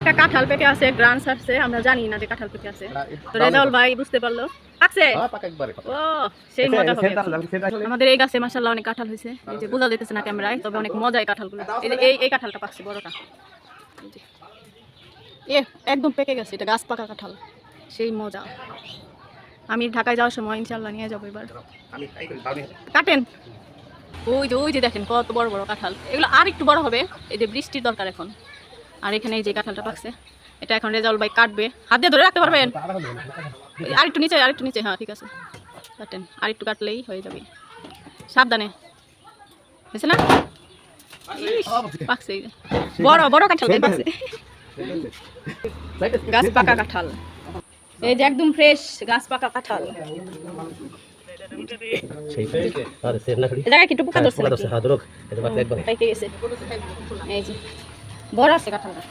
একটা কাঁঠাল পেকে আছে, গ্রান্স আসছে, আমরা জানি না যে কাঁঠাল পেকে আছে। তো রেজাউল ভাই বুঝতে পারলো পাকছে। ও সেই মজা হবে। আমাদের এই গাছে মাশাআল্লাহ অনেক কাঁঠাল হয়েছে, এই যে বোঝা যাইতেছে না ক্যামেরায়, তবে অনেক মজাই কাঁঠালগুলো। এই যে এই কাঁঠালটা পাকছে বড়টা, এ একদম পেকে গেছে, এটা গাছ পাকা কাঁঠাল, সেই মজা। আমি ঢাকায় যাওয়ার সময় ইনশাআল্লাহ নিয়ে যাবো এবার। কাটেন, ওই যে দেখেন কত বড় বড় কাঁঠাল, এগুলো আর একটু বড় হবে, এই যে বৃষ্টির দরকার এখন। আর এখানে এই যে কাঁঠালটা পাকছে, এটা এখন রেজাউল ভাই কাটবে, হাত দিয়ে ধরে রাখতে পারবেন? আর একটু নিচে, হ্যাঁ ঠিক আছে, কাটেন, আর একটু কাটলেই হয়ে যাবে, সাবধানে, বুঝছে না? পাকছে, বড় বড় কাঁঠাল পাকছে, গাছ পাকা কাঁঠাল, এই যে একদম ফ্রেশ গাছ পাকা কাঁঠাল। কি পোকা ধরছে, এই যে বড় আছে কাঁঠালটা।